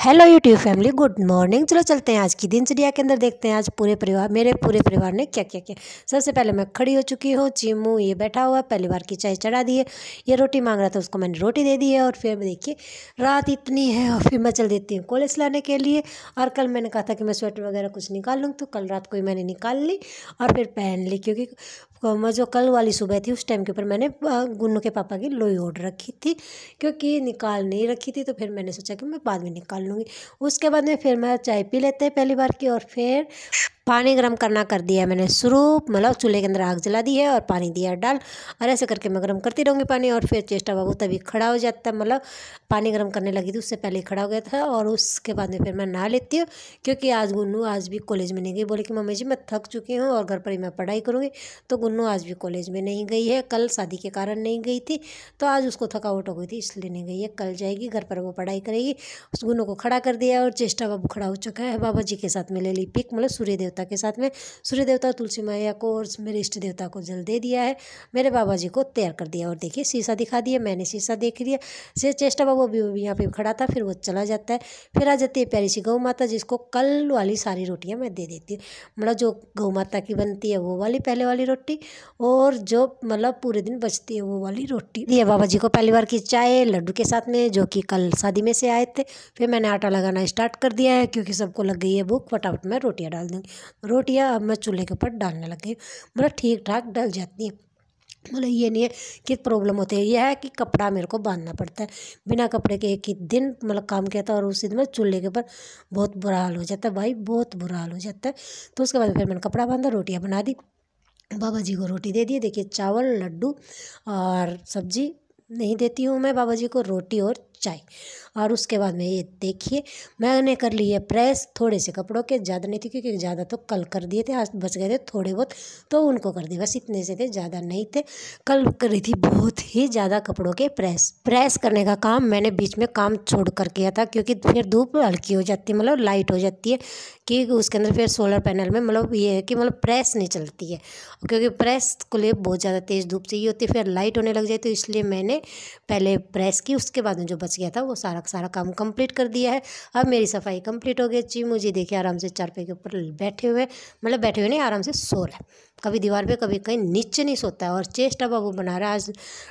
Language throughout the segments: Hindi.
Hello YouTube family, good morning. चलो चलते हैं आज की दिनचर्या के अंदर, देखते हैं आज मेरे पूरे परिवार ने क्या क्या किया। सबसे पहले मैं खड़ी हो चुकी हूँ, चीमू ये बैठा हुआ है, पहली बार की चाय चढ़ा दी है। ये रोटी मांग रहा था, उसको मैंने रोटी दे दी है। और फिर देखिए रात इतनी है और फिर मैं चल देती हूँ कॉलेज लाने के लिए। और कल मैंने कहा था कि मैं स्वेटर वगैरह कुछ निकाल लूँ, तो कल रात को ही मैंने निकाल ली और फिर पहन ली, क्योंकि मैं जो कल वाली सुबह थी उस टाइम के ऊपर मैंने गुन्नू के पापा की लोई ओढ़ रखी थी, क्योंकि निकाल नहीं रखी थी। तो फिर मैंने सोचा कि मैं बाद में निकाल लूँगी। उसके बाद में फिर मैं चाय पी लेते हैं पहली बार की, और फिर पानी गर्म करना कर दिया मैंने शुरू। मतलब चूल्हे के अंदर आग जला दी है और पानी दिया डाल, और ऐसे करके मैं गर्म करती रहूँगी पानी। और फिर चेष्टा बाबू तभी खड़ा हो जाता है, मतलब पानी गर्म करने लगी थी उससे पहले ही खड़ा हो गया था। और उसके बाद में फिर मैं नहा लेती हूँ, क्योंकि आज गुन्नू आज भी कॉलेज में नहीं गई। बोले कि मम्मी जी मैं थक चुकी हूँ और घर पर ही मैं पढ़ाई करूँगी। तो गुन्नू आज भी कॉलेज में नहीं गई है, कल शादी के कारण नहीं गई थी, तो आज उसको थकावट हो गई थी इसलिए नहीं गई है। कल जाएगी, घर पर वो पढ़ाई करेगी। उस गुन्नू को खड़ा कर दिया और चेष्टा बाबू खड़ा हो चुका है। बाबा जी के साथ में ले ली पिक, मतलब सूर्य देवता के साथ में। सूर्य देवता तुलसी मैया को और मेरे इष्ट देवता को जल दे दिया है, मेरे बाबा जी को तैयार कर दिया। और देखिए शीशा दिखा दिया, मैंने शीशा देख लिया। से चेष्टा बाबू भी यहाँ पे खड़ा था, फिर वो चला जाता है। फिर आ जाती है प्यारी सी गौ माता, जिसको कल वाली सारी रोटियाँ मैं दे देती हूँ। मतलब जो गौ माता की बनती है वो वाली पहले वाली रोटी, और जो मतलब पूरे दिन बचती है वो वाली रोटी। ये बाबा जी को पहली बार की चाय लड्डू के साथ में, जो कि कल शादी में से आए थे। फिर मैंने आटा लगाना स्टार्ट कर दिया है, क्योंकि सबको लग गई है भूख। फटाफट मैं रोटियाँ डाल दूँगी। रोटियाँ अब मैं चूल्हे के ऊपर डालने लग गई, मतलब ठीक ठाक डल जाती हैं। मतलब ये नहीं है कि प्रॉब्लम होती है, यह है कि कपड़ा मेरे को बांधना पड़ता है। बिना कपड़े के एक ही दिन मतलब काम किया था, और उसी दिन में चूल्हे के ऊपर बहुत बुरा हाल हो जाता है भाई, बहुत बुरा हाल हो जाता है। तो उसके बाद फिर मैंने कपड़ा बांधा, रोटियाँ बना दी, बाबा जी को रोटी दे दी। देखिए चावल लड्डू और सब्जी नहीं देती हूँ मैं बाबा जी को, रोटी और चाय। और उसके बाद में ये देखिए मैंने कर ली है प्रेस, थोड़े से कपड़ों के, ज़्यादा नहीं थी क्योंकि ज़्यादा तो कल कर दिए थे, आज बच गए थे थोड़े बहुत, तो उनको कर दिए, बस इतने से थे, ज़्यादा नहीं थे। कल करी थी बहुत ही ज़्यादा कपड़ों के प्रेस करने का काम मैंने बीच में काम छोड़ कर किया था, क्योंकि फिर धूप हल्की हो जाती है, मतलब लाइट हो जाती है, कि उसके अंदर फिर सोलर पैनल में मतलब ये है कि मतलब प्रेस नहीं चलती है, क्योंकि प्रेस को लिए बहुत ज़्यादा तेज़ धूप चाहिए होती है, फिर लाइट होने लग जाए। तो इसलिए मैंने पहले प्रेस की, उसके बाद में जो बच गया था वो सारा काम कंप्लीट कर दिया है। अब मेरी सफाई कंप्लीट हो गई। चीमू जी देखिए आराम से चारपाई के ऊपर बैठे हुए, मतलब बैठे हुए नहीं, आराम से सो रहा है, कभी दीवार पे कभी कहीं नीचे नहीं सोता है। और चेष्टा बाबू बना रहा है आज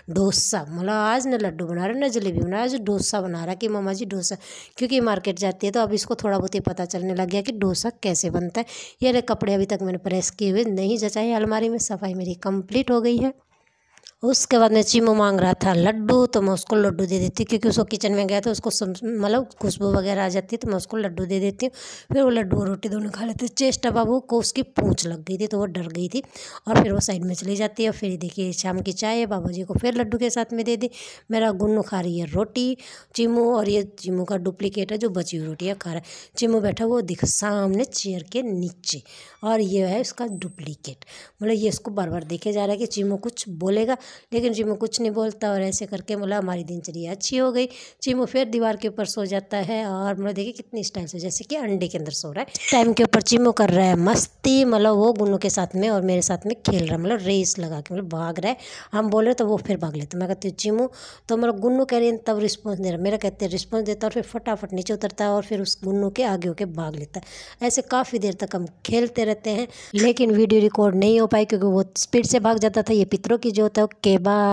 डोसा, मतलब आज न लड्डू बना रहा है न जलेबी बना रहा है, आज डोसा बना रहा है कि मामा जी डोसा, क्योंकि मार्केट जाती है तो अब इसको थोड़ा बहुत ही पता चलने लग गया कि डोसा कैसे बनता है। ये रहे कपड़े अभी तक मैंने प्रेस किए हुए नहीं जचाए अलमारी में, सफाई मेरी कंप्लीट हो गई है। उसके बाद में चीमू मांग रहा था लड्डू, तो मैं उसको लड्डू दे देती, क्योंकि उसको किचन में गया तो उसको मतलब खुशबू वगैरह आ जाती है, तो मैं उसको लड्डू दे देती हूँ। फिर वो लड्डू और रोटी दोनों खा लेते। चेष्टा बाबू को उसकी पूंछ लग गई थी तो वो डर गई थी, और फिर वो साइड में चली जाती है। फिर देखिए शाम की चाय बाबा जी को फिर लड्डू के साथ में दे दी। मेरा गुन्नू खा रही है रोटी चीमू, और ये चीमू का डुप्लीकेट है जो बची हुई रोटियाँ खा रहा है। चीमू बैठा वो दिख सामने चेयर के नीचे, और ये है इसका डुप्लीकेट। मतलब ये इसको बार बार देखे जा रहा है कि चीमू कुछ बोलेगा, लेकिन चीमू कुछ नहीं बोलता। और ऐसे करके मतलब हमारी दिनचर्या अच्छी हो गई। चीमू फिर दीवार के ऊपर सो जाता है, और मतलब देखिए कितनी स्टाइल से, जैसे कि अंडे के अंदर सो रहा है। टाइम के ऊपर चीमू कर रहा है मस्ती, मतलब वो गुन्नू के साथ में और मेरे साथ में खेल रहा है, मतलब रेस लगा के मतलब भाग रहा है। हम बोल रहे तो वो फिर भाग लेता। मैं कहती हूँ चीमू, तो मतलब गुन्नू कह रही है तब रिस्पॉन्स दे रहा, मेरा कहते हैं रिस्पॉन्स देता, और फिर फटाफट नीचे उतरता है और फिर उस गुन्नू के आगे होके भाग लेता है। ऐसे काफ़ी देर तक हम खेलते रहते हैं, लेकिन वीडियो रिकॉर्ड नहीं हो पाई क्योंकि वो स्पीड से भाग जाता था। ये पितरों की जोत है। Okay bye.